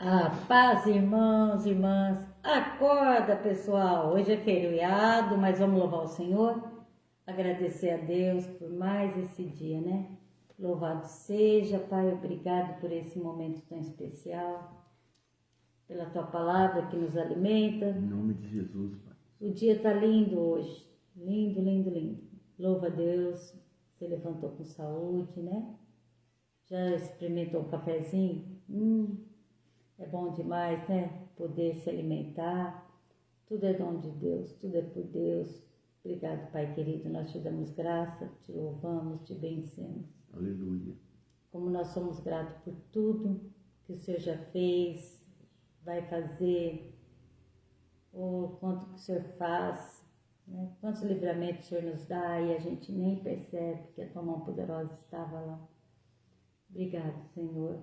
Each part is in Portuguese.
A paz, irmãos, irmãs. Acorda, pessoal. Hoje é feriado, mas vamos louvar o Senhor. Agradecer a Deus por mais esse dia, né? Louvado seja, Pai. Obrigado por esse momento tão especial. Pela Tua palavra que nos alimenta. Em nome de Jesus, Pai. O dia tá lindo hoje. Lindo, lindo, lindo. Louva a Deus. Você levantou com saúde, né? Já experimentou um cafezinho? É bom demais, né? Poder se alimentar. Tudo é dom de Deus, tudo é por Deus. Obrigado, Pai querido. Nós te damos graça, te louvamos, te bendecemos. Aleluia. Como nós somos gratos por tudo que o Senhor já fez, vai fazer, ou quanto que o Senhor faz, né? Quantos livramentos o Senhor nos dá e a gente nem percebe que a Tua mão poderosa estava lá. Obrigado, Senhor.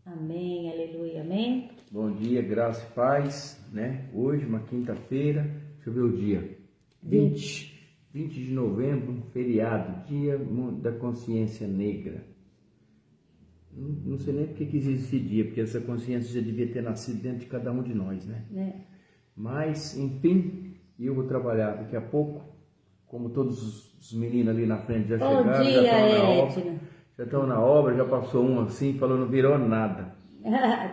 Amém, aleluia, amém. Bom dia, graça e paz, né? Hoje, uma quinta-feira, deixa eu ver o dia. 20 de novembro, um feriado, Dia da Consciência Negra. Não sei nem porque que existe esse dia, porque essa consciência já devia ter nascido dentro de cada um de nós, né? Mas, enfim, eu vou trabalhar daqui a pouco, como todos os meninos ali na frente já chegaram, Bom dia, Edna. Já estão na obra, já passou um assim, falou, não virou nada.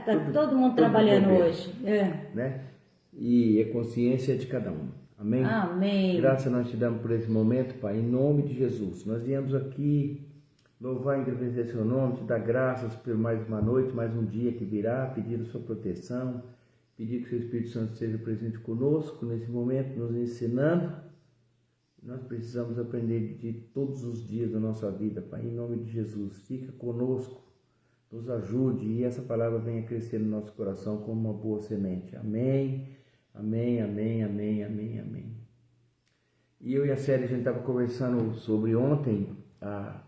Tá todo mundo trabalhando hoje. Né? E a consciência é de cada um. Amém? Amém. Graças nós te damos por esse momento, Pai, em nome de Jesus. Nós viemos aqui louvar e agradecer seu nome, te dar graças por mais uma noite, mais um dia que virá, pedir a sua proteção, pedir que o seu Espírito Santo esteja presente conosco nesse momento, nos ensinando. Nós precisamos aprender de todos os dias da nossa vida, Pai, em nome de Jesus. Fica conosco, nos ajude e essa palavra venha crescer no nosso coração como uma boa semente. Amém, amém, amém, amém, amém, amém. E eu e a Célia, a gente estava conversando sobre ontem a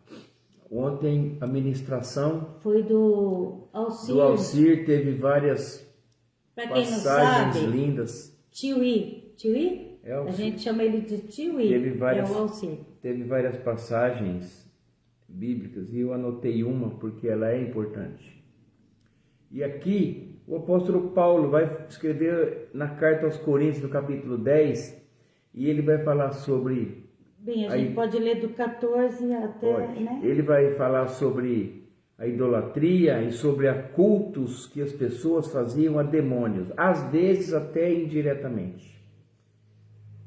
ministração. Foi do Alcir. Do Alcir, teve várias passagens lindas. Tiwi? A gente chama ele de Tiwi, é o Alcir. Teve várias passagens bíblicas e eu anotei uma porque ela é importante. E aqui o apóstolo Paulo vai escrever na carta aos Coríntios, no capítulo 10, e ele vai falar sobre... Bem, a gente pode ler do 14 até... né? Ele vai falar sobre a idolatria e sobre a cultos que as pessoas faziam a demônios, às vezes até indiretamente.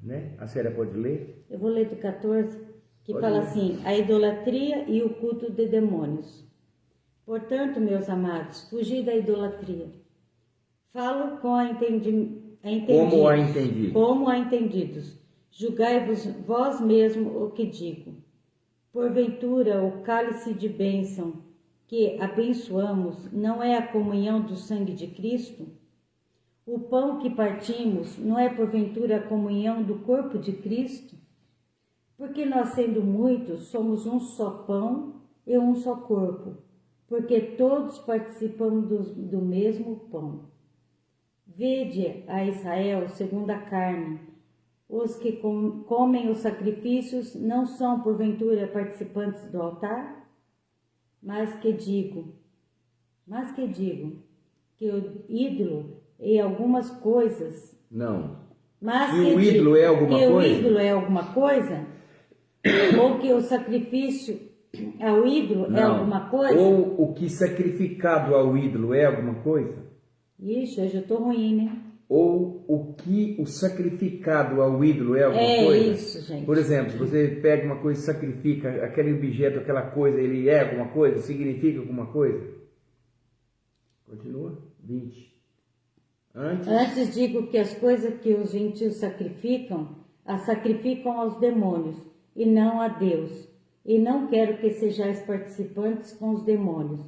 Né? A Célia pode ler? Eu vou ler do 14, que pode fala ler. Assim, a idolatria e o culto de demônios. Portanto, meus amados, fugi da idolatria. Falo como a entendidos. Julgai-vos vós mesmos o que digo. Porventura, o cálice de bênção que abençoamos não é a comunhão do sangue de Cristo? O pão que partimos não é porventura a comunhão do corpo de Cristo? Porque nós, sendo muitos, somos um só pão e um só corpo, porque todos participamos do mesmo pão. Vede a Israel segundo a carne. Os que comem os sacrifícios não são porventura participantes do altar? Mas que digo, que o ídolo e algumas coisas. Não. Mas que o ídolo é alguma coisa? O ídolo é alguma coisa? Ou que o sacrifício ao ídolo é alguma coisa? Ou o que sacrificado ao ídolo é alguma coisa? Ixi, hoje eu tô ruim, né? Ou o que o sacrificado ao ídolo é alguma coisa? É isso, gente. Por exemplo, você pega uma coisa e sacrifica aquele objeto, aquela coisa, ele é alguma coisa? Significa alguma coisa? Continua. 20. Antes digo que as coisas que os gentios sacrificam, as sacrificam aos demônios, e não a Deus. E não quero que sejais participantes com os demônios.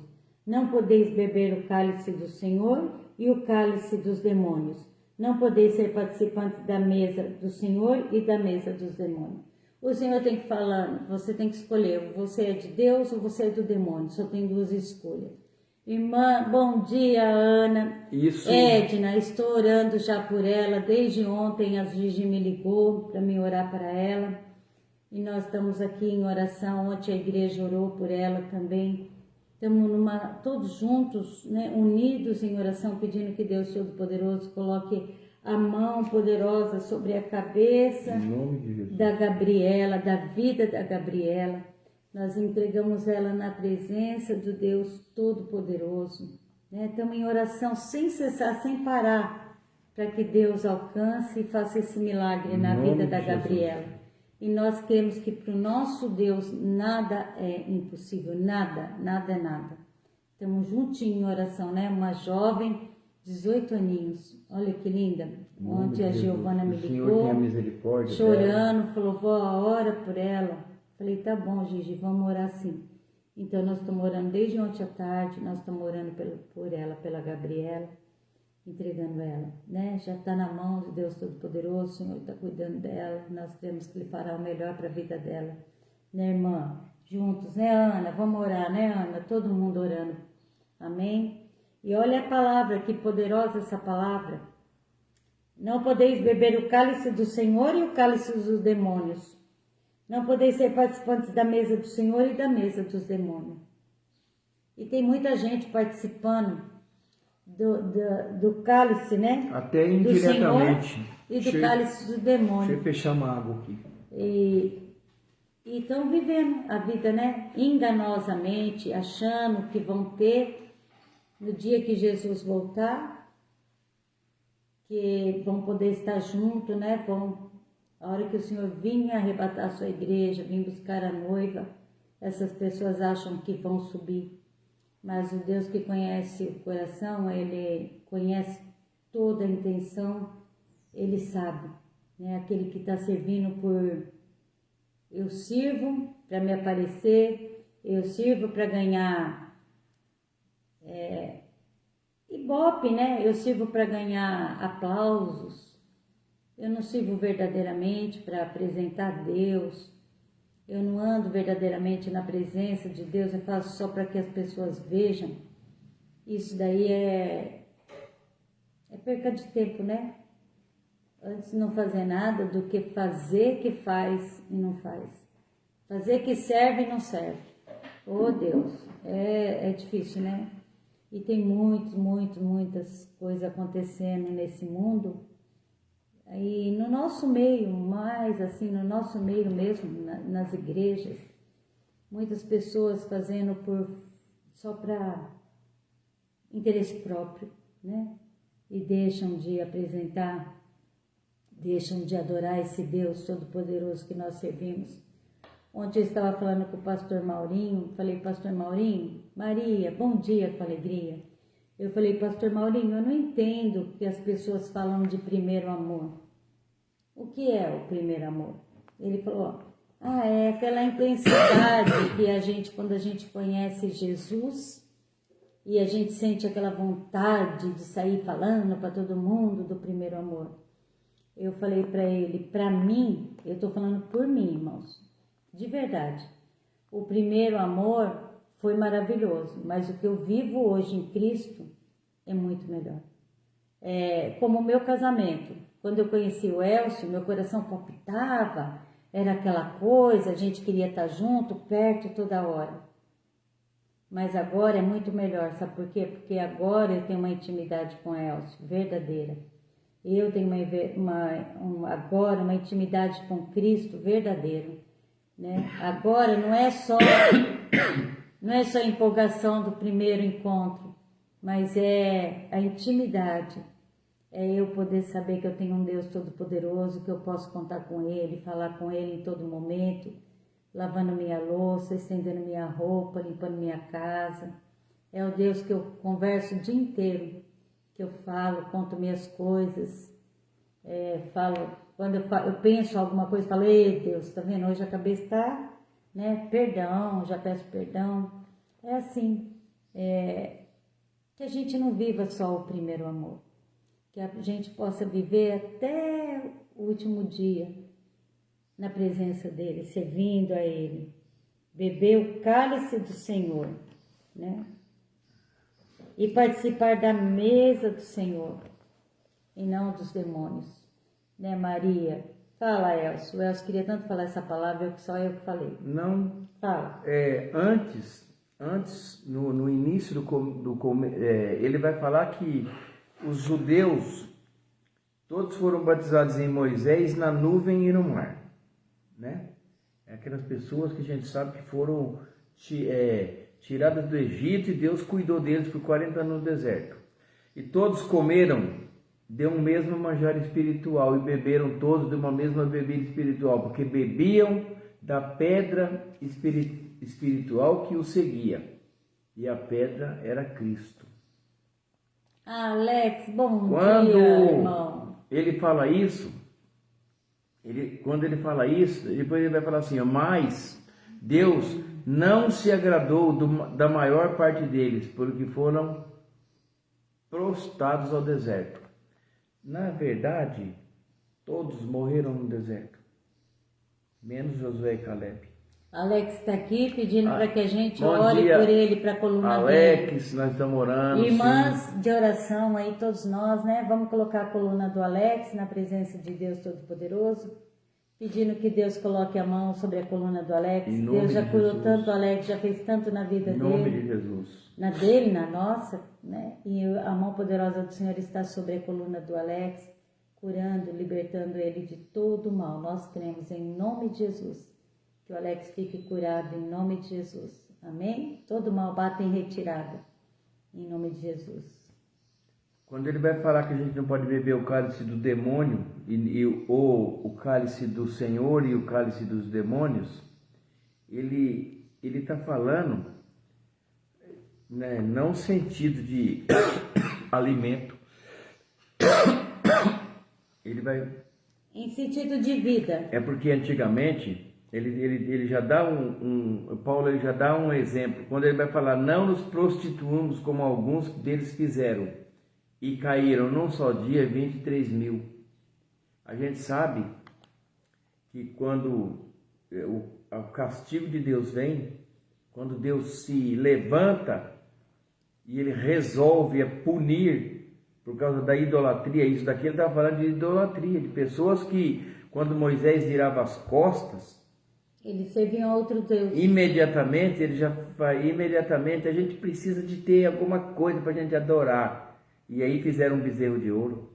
Não podeis beber o cálice do Senhor e o cálice dos demônios. Não podeis ser participantes da mesa do Senhor e da mesa dos demônios. O Senhor tem que falar, você tem que escolher, você é de Deus ou você é do demônio. Só tem duas escolhas. Irmã, bom dia, Ana. Isso. Edna, estou orando já por ela. Desde ontem a Gigi me ligou para me orar para ela. E nós estamos aqui em oração. Ontem a igreja orou por ela também. estamos todos juntos, né, unidos em oração, pedindo que Deus Todo-Poderoso coloque a mão poderosa sobre a cabeça Em nome de Jesus. da Gabriela, da vida da Gabriela. Nós entregamos ela na presença do Deus Todo-Poderoso. Né? Estamos em oração sem cessar, sem parar, para que Deus alcance e faça esse milagre na vida da Gabriela. E nós queremos que para o nosso Deus nada é impossível, nada, nada é nada. Estamos juntinhos em oração, né? Uma jovem, 18 aninhos, olha que linda. Ontem a Giovana me ligou, chorando, falou, vó, ora por ela. Falei, tá bom, Gigi, vamos orar sim. Então nós estamos orando desde ontem à tarde, nós estamos orando por ela, pela Gabriela, entregando ela, né? Já está na mão de Deus Todo-Poderoso, o Senhor está cuidando dela, nós temos que lhe fará o melhor para a vida dela, né, irmã? Juntos, né, Ana? Vamos orar, né, Ana? Todo mundo orando, amém? E olha a palavra, que poderosa essa palavra. Não podeis beber o cálice do Senhor e o cálice dos demônios. Não podeis ser participantes da mesa do Senhor e da mesa dos demônios. E tem muita gente participando do cálice, né? Até indiretamente. Do Senhor e do cálice do demônio. Deixa eu fechar uma água aqui. E estão vivendo a vida, né? Enganosamente, achando que vão ter, no dia que Jesus voltar, que vão poder estar junto, né? A hora que o Senhor vinha arrebatar a sua igreja, vir buscar a noiva, essas pessoas acham que vão subir. Mas o Deus que conhece o coração, Ele conhece toda a intenção, Ele sabe, né? Aquele que está servindo por... Eu sirvo para me aparecer, eu sirvo para ganhar ibope, né? Eu sirvo para ganhar aplausos, eu não sirvo verdadeiramente para apresentar Deus. Eu não ando verdadeiramente na presença de Deus, eu faço só para que as pessoas vejam. Isso daí é perca de tempo, né? Antes não fazer nada do que fazer que faz e não faz. Fazer que serve e não serve. Oh Deus, é difícil, né? E tem muitas coisas acontecendo nesse mundo. E no nosso meio, mais assim, no nosso meio mesmo, nas igrejas, muitas pessoas fazendo só para interesse próprio, né? E deixam de apresentar, deixam de adorar esse Deus Todo-Poderoso que nós servimos. Ontem eu estava falando com o pastor Maurinho, falei, pastor Maurinho, Maria, bom dia com alegria. Eu falei, pastor Maurinho, eu não entendo que as pessoas falam de primeiro amor. O que é o primeiro amor? Ele falou, é aquela intensidade que quando a gente conhece Jesus e a gente sente aquela vontade de sair falando para todo mundo do primeiro amor. Eu falei para ele, para mim, eu estou falando por mim, irmãos, de verdade, o primeiro amor foi maravilhoso, mas o que eu vivo hoje em Cristo é muito melhor. Como o meu casamento, quando eu conheci o Elcio, meu coração palpitava, era aquela coisa, a gente queria estar junto, perto toda hora. Mas agora é muito melhor, sabe por quê? Porque agora eu tenho uma intimidade com o Elcio, verdadeira. Eu tenho agora uma intimidade com Cristo verdadeiro, né? Agora não é só a empolgação do primeiro encontro, mas é a intimidade. É eu poder saber que eu tenho um Deus Todo-Poderoso, que eu posso contar com Ele, falar com Ele em todo momento, lavando minha louça, estendendo minha roupa, limpando minha casa. É o Deus que eu converso o dia inteiro, que eu falo, conto minhas coisas, quando eu penso alguma coisa, falo, ei Deus, tá vendo? Hoje a cabeça está, né? Perdão, já peço perdão. É assim, que a gente não viva só o primeiro amor, que a gente possa viver até o último dia na presença dele, servindo a ele, beber o cálice do Senhor, né? E participar da mesa do Senhor e não dos demônios, né, Maria? Fala, Elcio queria tanto falar essa palavra, só eu que falei. Não. Fala. Antes antes, no início ele vai falar que os judeus todos foram batizados em Moisés, na nuvem e no mar, né? É aquelas pessoas que a gente sabe que foram tiradas do Egito e Deus cuidou deles por 40 anos no deserto. E todos comeram de um mesmo manjar espiritual e beberam todos de uma mesma bebida espiritual, porque bebiam da pedra espiritual que os seguia. E a pedra era Cristo. Alex, bom Quando dia, irmão. ele fala isso, quando ele fala isso, depois ele vai falar assim, ó, mas Deus não se agradou da maior parte deles, porque foram prostrados ao deserto. Na verdade, todos morreram no deserto, menos Josué e Caleb. Alex está aqui pedindo para que a gente Bom ore dia, por ele, para a coluna Alex, dele. nós estamos orando. Irmãs sim. de oração aí, todos nós, né? Vamos colocar a coluna do Alex na presença de Deus Todo-Poderoso, pedindo que Deus coloque a mão sobre a coluna do Alex. Em nome Deus já de curou Jesus. tanto o Alex, já fez tanto na vida Em nome dele. de Jesus. Na dele, na nossa, né? E a mão poderosa do Senhor está sobre a coluna do Alex, curando, libertando ele de todo o mal. Nós cremos em nome de Jesus. Que o Alex fique curado em nome de Jesus. Amém? Todo mal bate em retirada. Em nome de Jesus. Quando ele vai falar que a gente não pode beber o cálice do demônio, ou o cálice do Senhor e o cálice dos demônios, ele está falando, né, não no sentido de alimento. Ele vai... Em sentido de vida. É porque antigamente... Ele já dá Paulo ele já dá um exemplo, quando ele vai falar, não nos prostituamos como alguns deles fizeram, e caíram num só dia 23.000. A gente sabe que quando o castigo de Deus vem, quando Deus se levanta e ele resolve punir por causa da idolatria, isso daqui ele está falando de idolatria, de pessoas que, quando Moisés virava as costas, Eles serviam a outro Deus. imediatamente a gente precisa de ter alguma coisa para a gente adorar. E aí fizeram um bezerro de ouro.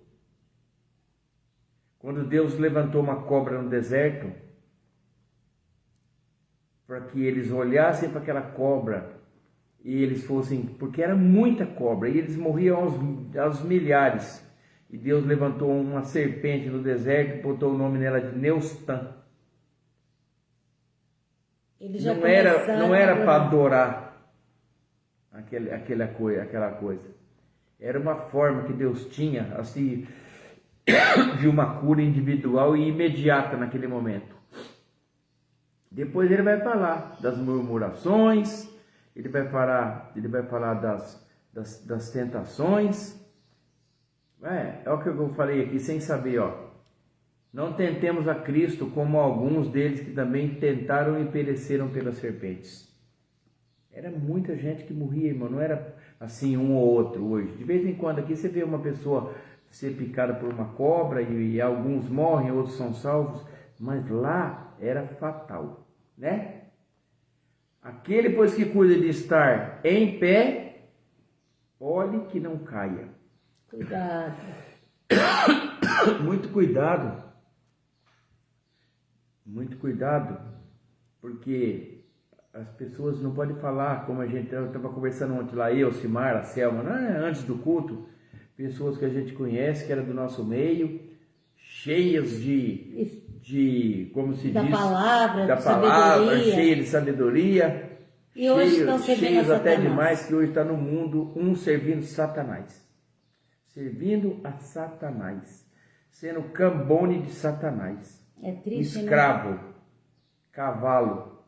Quando Deus levantou uma cobra no deserto, para que eles olhassem para aquela cobra e eles fossem, porque era muita cobra, e eles morriam aos milhares. E Deus levantou uma serpente no deserto e botou o nome nela de Neustã. Não era para adorar aquela coisa. Era uma forma que Deus tinha assim de uma cura individual e imediata naquele momento. Depois ele vai falar das murmurações, ele vai falar das tentações. É o que eu falei aqui sem saber, ó. Não tentemos a Cristo como alguns deles que também tentaram e pereceram pelas serpentes. Era muita gente que morria, irmão. Não era assim um ou outro hoje. De vez em quando aqui você vê uma pessoa ser picada por uma cobra e alguns morrem, outros são salvos. Mas lá era fatal, né? Aquele, pois, que cuida de estar em pé, olhe que não caia. Cuidado. Muito cuidado. Muito cuidado, porque as pessoas não podem falar, como eu estava conversando ontem lá, eu, Simar, a Selma, antes do culto, pessoas que a gente conhece, que era do nosso meio, cheias de como se da diz? Palavra, da de palavra, sabedoria. cheias de sabedoria, E hoje estão servindo cheios a até Satanás. demais, que hoje está no mundo, servindo Satanás. Servindo a Satanás. Sendo cambone de Satanás. É triste, Escravo, né? cavalo.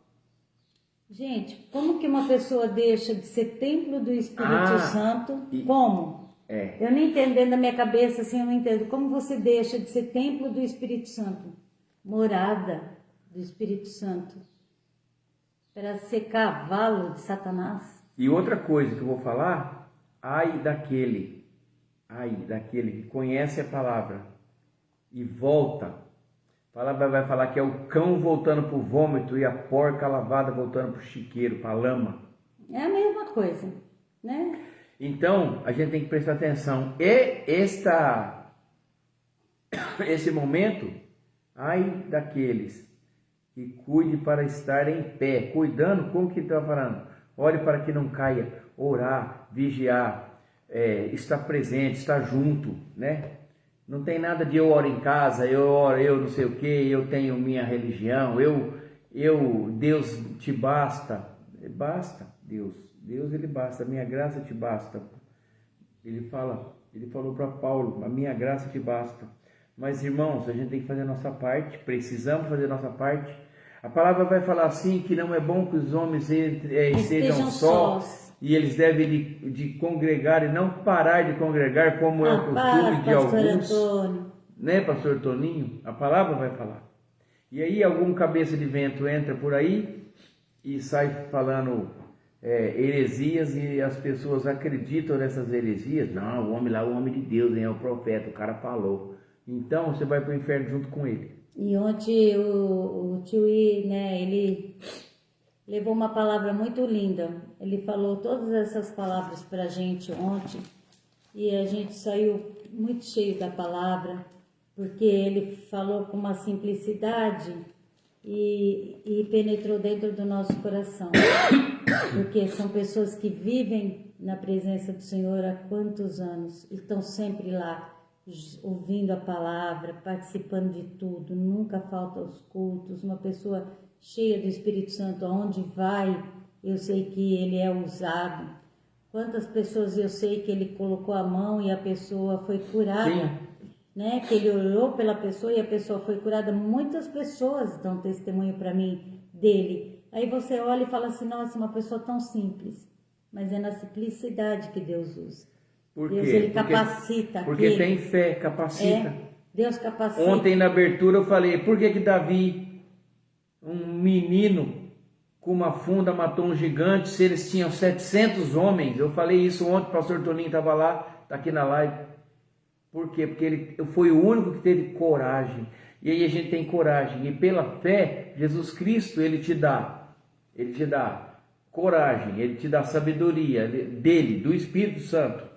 Gente, como que uma pessoa deixa de ser templo do Espírito Santo? Como? Eu não entendo dentro da minha cabeça, assim, eu não entendo. Como você deixa de ser templo do Espírito Santo? Morada do Espírito Santo. Para ser cavalo de Satanás? E outra coisa que eu vou falar, ai daquele que conhece a palavra e volta. A palavra vai falar que é o cão voltando para o vômito e a porca lavada voltando para o chiqueiro, para a lama. É a mesma coisa, né? Então, a gente tem que prestar atenção. Esse momento, ai daqueles que cuide para estar em pé, cuidando, como que ele está falando? Ore para que não caia, orar, vigiar, estar presente, estar junto, né? Não tem nada de eu oro em casa, eu oro, eu não sei o que, eu tenho minha religião, Deus te basta. Basta, Deus ele basta, a minha graça te basta. Ele falou para Paulo, a minha graça te basta. Mas irmãos, a gente tem que fazer a nossa parte, precisamos fazer a nossa parte. A palavra vai falar assim, que não é bom que os homens estejam sós, e eles devem de congregar e não parar de congregar, como é o costume de alguns. Antônio. Né, pastor Toninho? A palavra vai falar. E aí algum cabeça de vento entra por aí e sai falando heresias, e as pessoas acreditam nessas heresias. Não, o homem lá, o homem de Deus, hein, é o profeta, o cara falou. Então você vai para o inferno junto com ele. E ontem o tio I, né, ele levou uma palavra muito linda. Ele falou todas essas palavras para a gente ontem e a gente saiu muito cheio da palavra, porque ele falou com uma simplicidade e penetrou dentro do nosso coração. Porque são pessoas que vivem na presença do Senhor há quantos anos e estão sempre lá, ouvindo a palavra, participando de tudo, nunca falta aos cultos, uma pessoa cheia do Espírito Santo, aonde vai, eu sei que ele é usado. Quantas pessoas eu sei que ele colocou a mão e a pessoa foi curada, né? Que ele orou pela pessoa e a pessoa foi curada. Muitas pessoas dão testemunho para mim dele. Aí você olha e fala assim, nossa, uma pessoa tão simples, mas é na simplicidade que Deus usa. Por Deus, quê? ele capacita. Porque tem fé, capacita. Deus capacita. Ontem na abertura eu falei, por que Davi, um menino com uma funda, matou um gigante, se eles tinham 700 homens? Eu falei isso ontem, o pastor Toninho estava lá, está aqui na live. Por quê? Porque ele foi o único que teve coragem. E aí a gente tem coragem. E pela fé, Jesus Cristo, ele te dá coragem, ele te dá sabedoria dele, do Espírito Santo.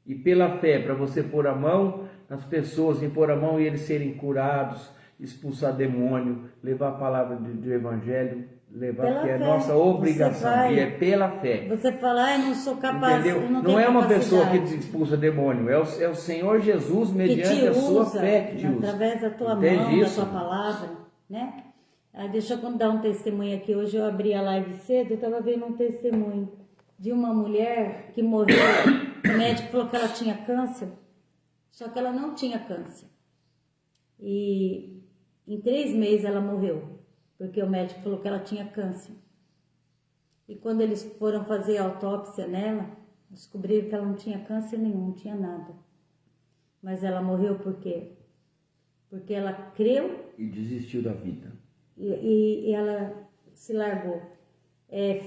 E pela fé, para você pôr a mão nas pessoas, impor a mão e eles serem curados, expulsar demônio, levar a palavra do Evangelho, levar, pela que é fé, nossa obrigação, e é pela fé. Você fala, eu não sou capaz, entendeu? Eu não é uma pessoa que expulsa demônio, é o Senhor Jesus, mediante a sua fé que te usa. Através da tua mão, da tua palavra, né? Aí deixa eu dar um testemunho aqui. Hoje eu abri a live cedo, eu estava vendo um testemunho de uma mulher que morreu. O médico falou que ela tinha câncer, só que ela não tinha câncer. E em 3 meses ela morreu, porque o médico falou que ela tinha câncer. E quando eles foram fazer a autópsia nela, descobriram que ela não tinha câncer nenhum, não tinha nada. Mas ela morreu por quê? Porque ela creu e desistiu da vida. E ela se largou.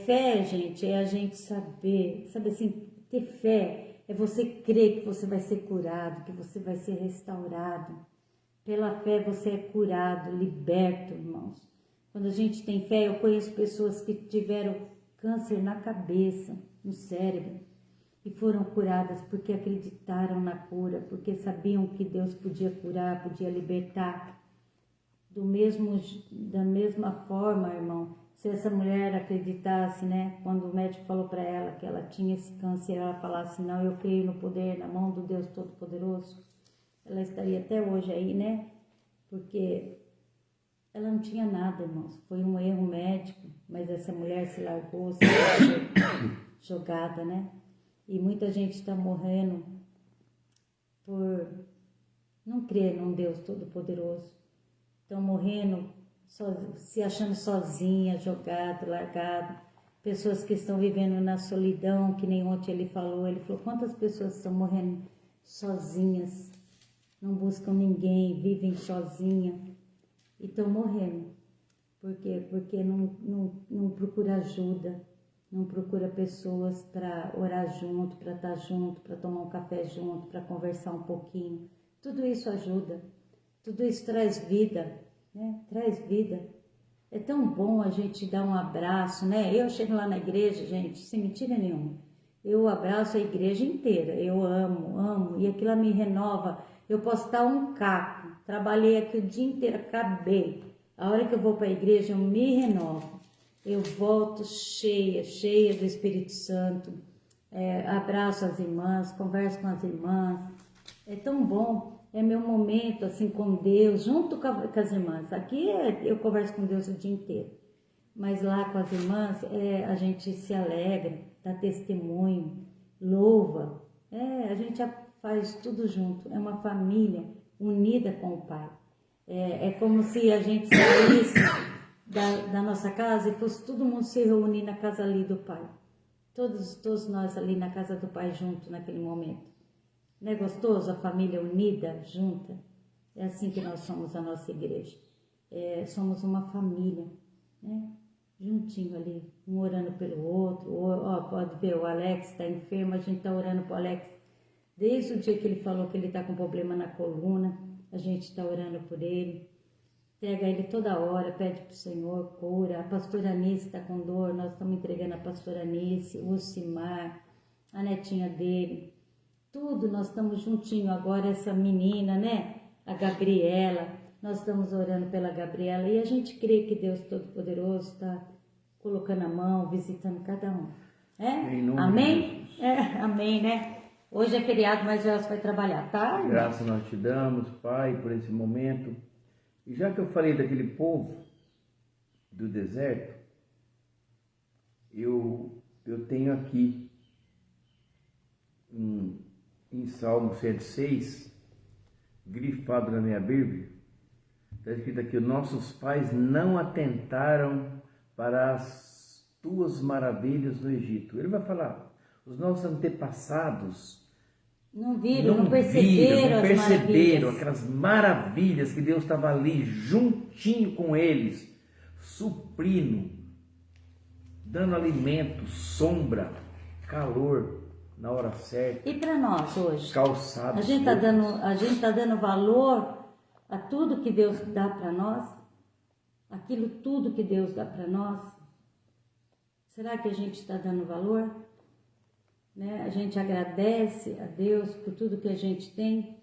Fé, gente, é a gente saber, sabe assim, ter fé é você crer que você vai ser curado, que você vai ser restaurado. Pela fé você é curado, liberto, irmãos. Quando a gente tem fé, eu conheço pessoas que tiveram câncer na cabeça, no cérebro, e foram curadas porque acreditaram na cura, porque sabiam que Deus podia curar, podia libertar. Da mesma forma, irmão, se essa mulher acreditasse, né, quando o médico falou para ela que ela tinha esse câncer, ela falasse, não, eu creio no poder, na mão do Deus Todo-Poderoso, ela estaria até hoje aí, né, porque ela não tinha nada, irmãos, foi um erro médico, mas essa mulher se largou, se jogada, né, e muita gente está morrendo por não crer num Deus Todo-Poderoso. Estão morrendo, se achando sozinha, jogado, largado. Pessoas que estão vivendo na solidão, que nem ontem ele falou quantas pessoas estão morrendo sozinhas, não buscam ninguém, vivem sozinha e estão morrendo. Por quê? Porque não procura ajuda, não procura pessoas para orar junto, para estar junto, para tomar um café junto, para conversar um pouquinho. Tudo isso ajuda. Tudo isso traz vida, né? Traz vida. É tão bom a gente dar um abraço, né? Eu chego lá na igreja, gente, sem mentira nenhuma. Eu abraço a igreja inteira. Eu amo, amo. E aquilo me renova. Eu posso estar um caco. Trabalhei aqui o dia inteiro, acabei. A hora que eu vou para a igreja, eu me renovo. Eu volto cheia, cheia do Espírito Santo. Abraço as irmãs, converso com as irmãs. É tão bom. É meu momento assim com Deus, junto com as irmãs. Aqui eu converso com Deus o dia inteiro. Mas lá com as irmãs, a gente se alegra, dá testemunho, louva. A gente faz tudo junto. É uma família unida com o Pai. É como se a gente saísse da nossa casa e fosse todo mundo se reunir na casa ali do Pai. Todos nós ali na casa do Pai junto naquele momento. Não é gostoso a família unida, junta? É assim que nós somos a nossa igreja. Somos uma família, né? Juntinho ali, um orando pelo outro. Pode ver, o Alex está enfermo, a gente está orando para o Alex. Desde o dia que ele falou que ele está com problema na coluna, a gente está orando por ele. Pega ele toda hora, pede para o Senhor, cura. A pastora Anice está com dor, nós estamos entregando a pastora Anice, o Simar, a netinha dele. Tudo, nós estamos juntinho agora, essa menina, né? A Gabriela, nós estamos orando pela Gabriela e a gente crê que Deus Todo-Poderoso está colocando a mão, visitando cada um. Amém? Amém, né? Hoje é feriado, mas já vai trabalhar, tá? Graças nós te damos, Pai, por esse momento. E já que eu falei daquele povo do deserto, eu tenho aqui em Salmo 106, grifado na minha Bíblia, está escrito aqui: nossos pais não atentaram para as tuas maravilhas no Egito. Ele vai falar, os nossos antepassados não perceberam aquelas maravilhas que Deus estava ali juntinho com eles, suprindo, dando alimento, sombra, calor na hora certa. E para nós hoje? Calçados. A gente tá dando valor a tudo que Deus dá para nós? Aquilo tudo que Deus dá para nós? Será que a gente está dando valor? Né? A gente agradece a Deus por tudo que a gente tem.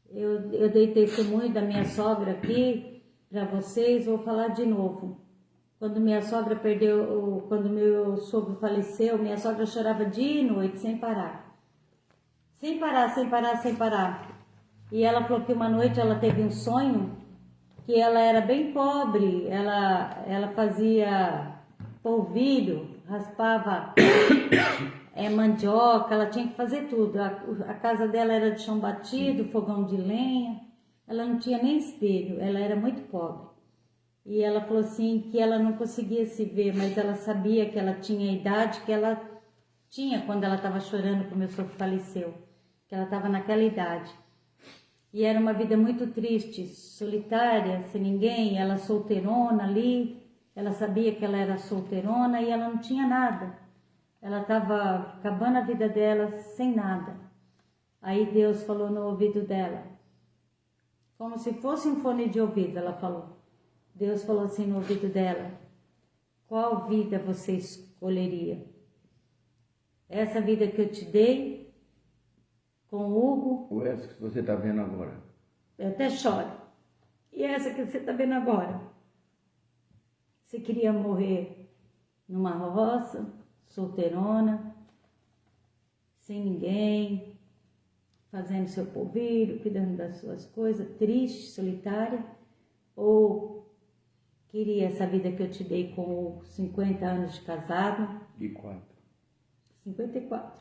Eu dei testemunho da minha sogra aqui para vocês, vou falar de novo. Quando minha sogra quando meu sogro faleceu, minha sogra chorava dia e noite, sem parar. Sem parar. E ela falou que uma noite ela teve um sonho que ela era bem pobre, ela fazia polvilho, raspava mandioca, ela tinha que fazer tudo. A casa dela era de chão batido, fogão de lenha, ela não tinha nem espelho, ela era muito pobre. E ela falou assim que ela não conseguia se ver, mas ela sabia que ela tinha a idade que ela tinha quando ela estava chorando que o meu sogro faleceu, que ela estava naquela idade. E era uma vida muito triste, solitária, sem ninguém, ela solteirona ali, ela sabia que ela era solteirona e ela não tinha nada. Ela estava acabando a vida dela sem nada. Aí Deus falou no ouvido dela, como se fosse um fone de ouvido, ela falou. Deus falou assim no ouvido dela: qual vida você escolheria? Essa vida que eu te dei com o Hugo? Ou essa que você está vendo agora? Eu até choro. E essa que você está vendo agora? Você queria morrer numa roça, solteirona, sem ninguém, fazendo seu polvilho, cuidando das suas coisas, triste, solitária? Ou queria essa vida que eu te dei com 50 anos de casado? De 4. 54.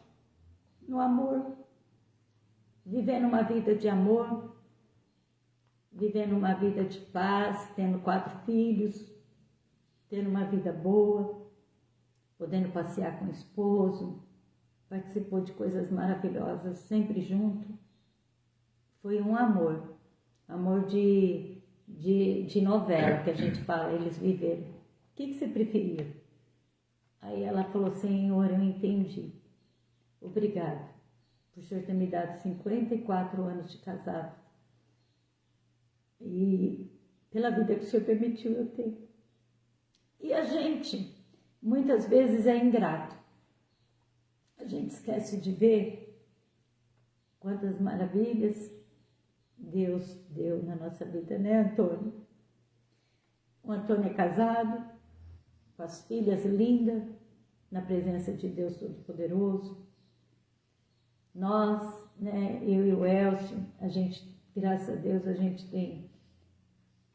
No amor. Vivendo uma vida de amor. Vivendo uma vida de paz. Tendo 4 filhos. Tendo uma vida boa. Podendo passear com o esposo. Participou de coisas maravilhosas. Sempre junto. Foi um amor. Amor de novela que a gente fala, eles viveram. O que você preferia? Aí ela falou: Senhor, eu entendi. Obrigada por o Senhor ter me dado 54 anos de casado. E pela vida que o Senhor permitiu eu ter. E a gente, muitas vezes, é ingrato. A gente esquece de ver quantas maravilhas Deus deu na nossa vida, né, Antônio? O Antônio é casado, com as filhas lindas, na presença de Deus Todo-Poderoso. Nós, né, eu e o Elcio, a gente, graças a Deus, a gente tem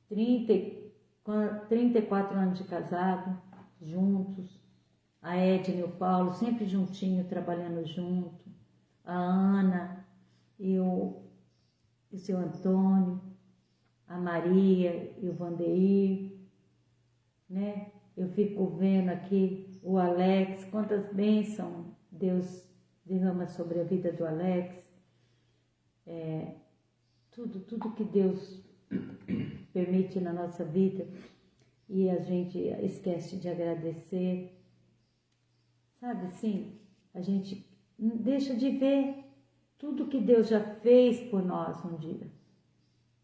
34 anos de casado, juntos. A Edna e o Paulo sempre juntinho, trabalhando junto. A Ana e o seu Antônio, a Maria e o Vandeir, né? Eu fico vendo aqui o Alex, quantas bênçãos Deus derrama sobre a vida do Alex. Tudo que Deus permite na nossa vida e a gente esquece de agradecer. Sabe assim, a gente deixa de ver tudo que Deus já fez por nós um dia.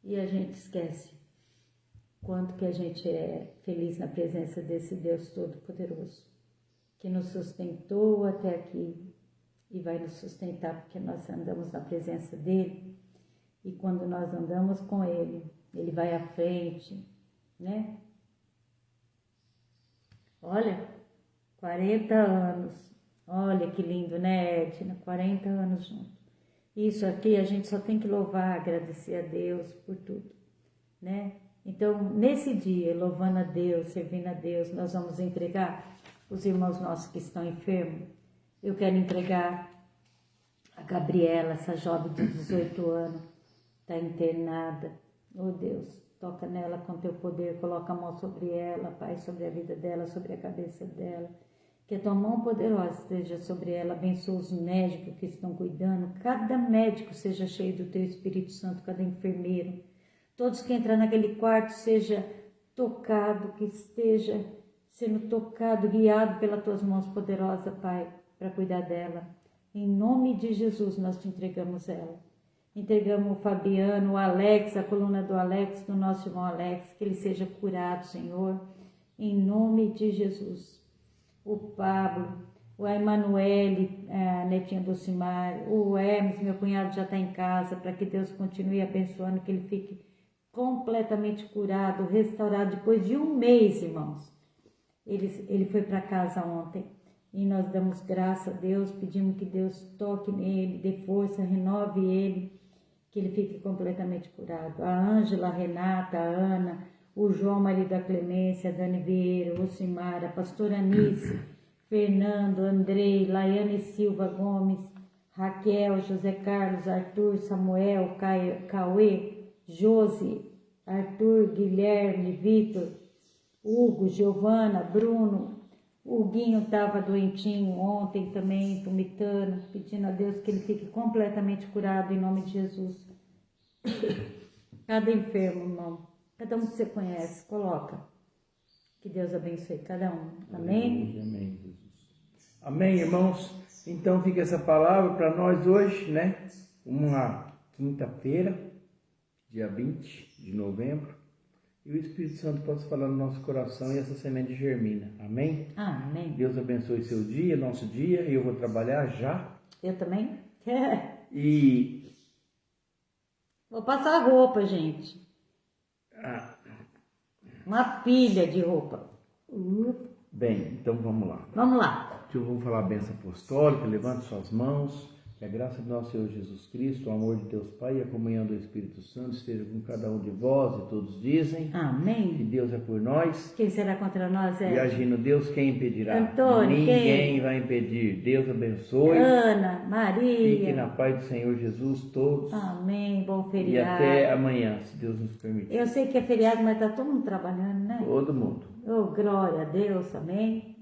E a gente esquece quanto que a gente é feliz na presença desse Deus Todo-Poderoso, que nos sustentou até aqui e vai nos sustentar porque nós andamos na presença dele. E quando nós andamos com ele, ele vai à frente, né? Olha, 40 anos. Olha que lindo, né, Edna? 40 anos juntos. Isso aqui a gente só tem que louvar, agradecer a Deus por tudo, né? Então, nesse dia, louvando a Deus, servindo a Deus, nós vamos entregar os irmãos nossos que estão enfermos. Eu quero entregar a Gabriela, essa jovem de 18 anos, está internada. Oh Deus, toca nela com teu poder, coloca a mão sobre ela, Pai, sobre a vida dela, sobre a cabeça dela. Que a tua mão poderosa esteja sobre ela, abençoa os médicos que estão cuidando, cada médico seja cheio do teu Espírito Santo, cada enfermeiro. Todos que entram naquele quarto seja tocado, que esteja sendo tocado, guiado pelas tuas mãos poderosas, Pai, para cuidar dela. Em nome de Jesus, nós te entregamos ela. Entregamos o Fabiano, o Alex, a coluna do Alex, do nosso irmão Alex, que ele seja curado, Senhor, em nome de Jesus. O Pablo, o Emanuele, a netinha do Simar, o Hermes, meu cunhado já está em casa, para que Deus continue abençoando, que ele fique completamente curado, restaurado, depois de um mês, irmãos. Ele foi para casa ontem e nós damos graças a Deus, pedimos que Deus toque nele, dê força, renove ele, que ele fique completamente curado. A Ângela, a Renata, a Ana, o João, marido da Clemência, a Dani Vieira, o Simar, a pastora Anice, Fernando, Andrei, Laiane Silva Gomes, Raquel, José Carlos, Arthur, Samuel, Cauê, Josi, Arthur, Guilherme, Vitor, Hugo, Giovana, Bruno. O Huguinho estava doentinho ontem também, vomitando, pedindo a Deus que ele fique completamente curado em nome de Jesus. Cada enfermo, irmão, cada um que você conhece, coloca. Que Deus abençoe cada um. Amém? Amém, Jesus. Amém, irmãos? Então fica essa palavra para nós hoje, né? Uma quinta-feira, dia 20 de novembro. E o Espírito Santo possa falar no nosso coração e essa semente germina. Amém? Amém. Deus abençoe seu dia, nosso dia. Eu vou trabalhar já. Eu também? E... Vou passar roupa, gente. Uma pilha de roupa. Bem, então vamos lá. Vamos lá. Eu vou falar a bênção apostólica. Levante suas mãos. Que a graça do nosso Senhor Jesus Cristo, o amor de Deus Pai e a comunhão do Espírito Santo esteja com cada um de vós, e todos dizem. Amém. Que Deus é por nós. Quem será contra nós? E agindo Deus, quem impedirá? Antônio, ninguém vai impedir. Deus abençoe. Ana, Maria. Fiquem na paz do Senhor Jesus todos. Amém. Bom E feriado. até amanhã, se Deus nos permitir. Eu sei que é feriado, mas está todo mundo trabalhando, né? Todo mundo. Oh, glória a Deus, amém.